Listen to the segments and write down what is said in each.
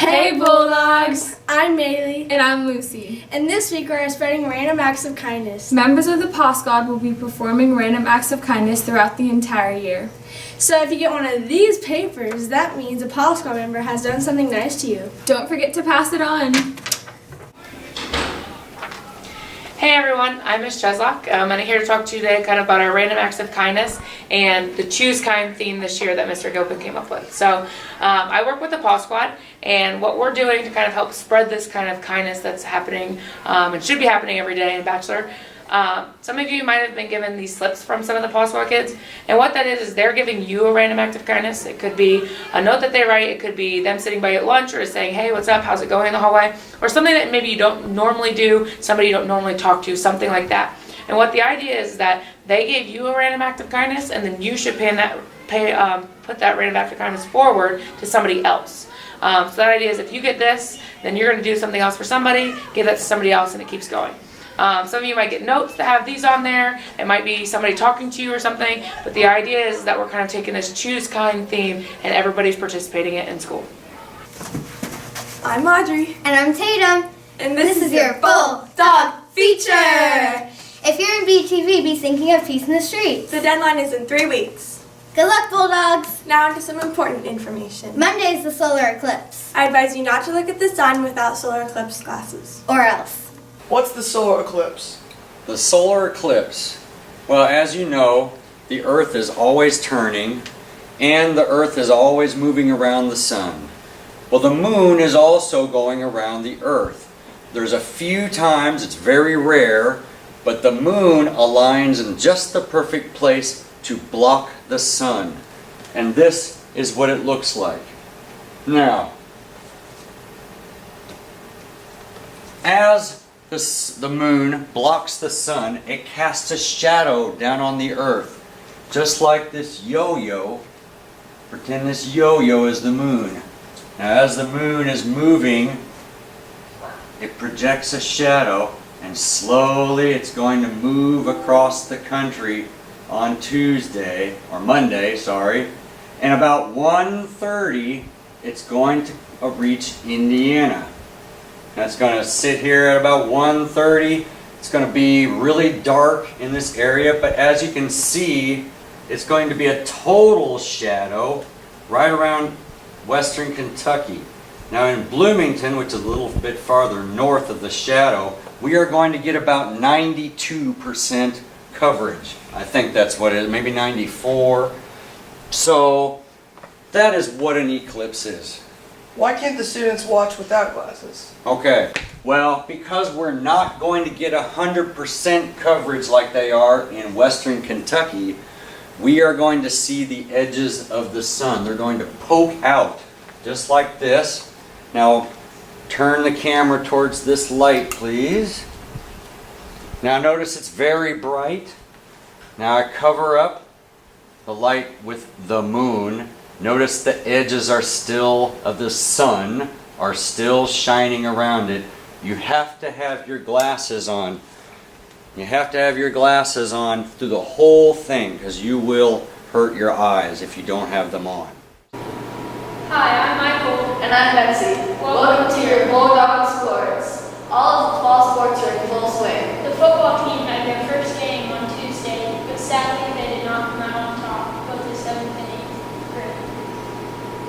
Hey Bulldogs! I'm Maylee. And I'm Lucy. And this week we are spreading random acts of kindness. Members of the Paw Squad will be performing random acts of kindness throughout the entire year. So if you get one of these papers, that means a Paw Squad member has done something nice to you. Don't forget to pass it on. Hey everyone, I'm Miss Cheslock. I'm here to talk to you today kind of about our random acts of kindness and the Choose Kind theme this year that Mr. Gilpin came up with. So I work with the Paw Squad, and what we're doing to kind of help spread this kind of kindness that's happening and should be happening every day in Batchelor. Some of you might have been given these slips from some of the Paw Squad kids, and what that is they're giving you a random act of kindness. It could be a note that they write, it could be them sitting by you at lunch or saying, hey, what's up, how's it going in the hallway, or something that maybe you don't normally do, somebody you don't normally talk to, something like that. And what the idea is that they gave you a random act of kindness, and then you should put that random act of kindness forward to somebody else. So that idea is if you get this, then you're going to do something else for somebody, give that to somebody else, and it keeps going. Some of you might get notes that have these on there. It might be somebody talking to you or something, but the idea is that we're kind of taking this Choose Kind theme and everybody's participating in it in school. I'm Audrey. And I'm Tatum. And this is your Bulldog feature. If you're in BTV, be thinking of peace in the streets. The deadline is in 3 weeks. Good luck, Bulldogs. Now onto some important information. Monday is the solar eclipse. I advise you not to look at the sun without solar eclipse glasses. Or else. What's the solar eclipse? The solar eclipse. Well, as you know, the Earth is always turning, and the Earth is always moving around the sun. Well, the moon is also going around the Earth. There's a few times, it's very rare, but the moon aligns in just the perfect place to block the sun. And this is what it looks like. Now, as the moon blocks the sun, it casts a shadow down on the earth, just like this yo-yo. Pretend this yo-yo is the moon. Now as the moon is moving, it projects a shadow, and slowly it's going to move across the country on Tuesday, or Monday, sorry, and about 1:30 it's going to reach Indiana. That's going to sit here at about 1:30. It's going to be really dark in this area, but as you can see, it's going to be a total shadow right around western Kentucky. Now in Bloomington, which is a little bit farther north of the shadow, we are going to get about 92% coverage. I think that's what it is, maybe 94. So that is what an eclipse is. Why can't the students watch without glasses? Okay, well, because we're not going to get 100% coverage like they are in western Kentucky, we are going to see the edges of the sun. They're going to poke out, just like this. Now, turn the camera towards this light, please. Now notice it's very bright. Now I cover up the light with the moon. Notice the edges are still, of the sun, are still shining around it. You have to have your glasses on. You have to have your glasses on through the whole thing, because you will hurt your eyes if you don't have them on. Hi, I'm Michael. And I'm Betsy. Welcome to your Bulldog Sports. All of the fall sports are in full swing. The football team had their first game on Tuesday, but sadly they did not come out on top, both the 7th and 8th grade.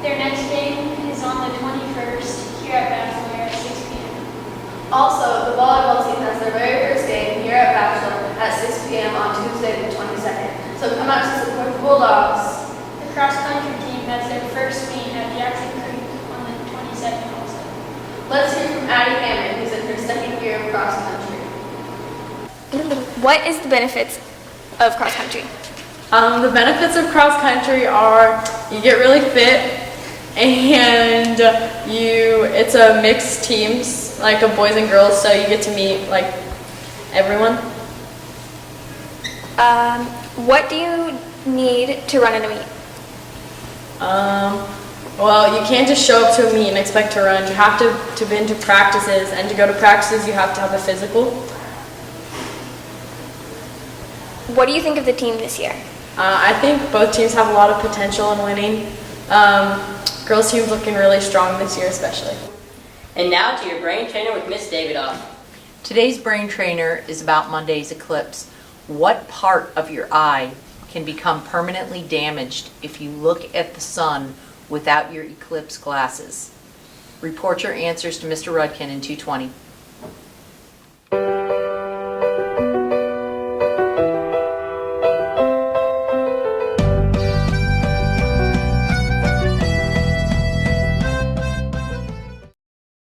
Their next game is on the 21st here at Batchelor at 6 p.m. Also, the volleyball team has their very first game here at Batchelor at 6 p.m. on Tuesday the 22nd. So come out to support the Bulldogs. The cross-country team has their first meet at Jackson Creek on the 22nd also. Let's hear from Addie Hammond, who's in her second year of cross country. What is the benefits of cross country? The benefits of cross country are you get really fit, and it's a mixed teams, like of boys and girls, so you get to meet like everyone. What do you need to run in a meet? Well, you can't just show up to a meet and expect to run. You have to been to practices, and to go to practices you have to have a physical. What do you think of the team this year? I think both teams have a lot of potential in winning. Girls team's looking really strong this year especially. And now to your brain trainer with Miss Davidoff. Today's brain trainer is about Monday's eclipse. What part of your eye can become permanently damaged if you look at the sun without your eclipse glasses? Report your answers to Mr. Rudkin in 220.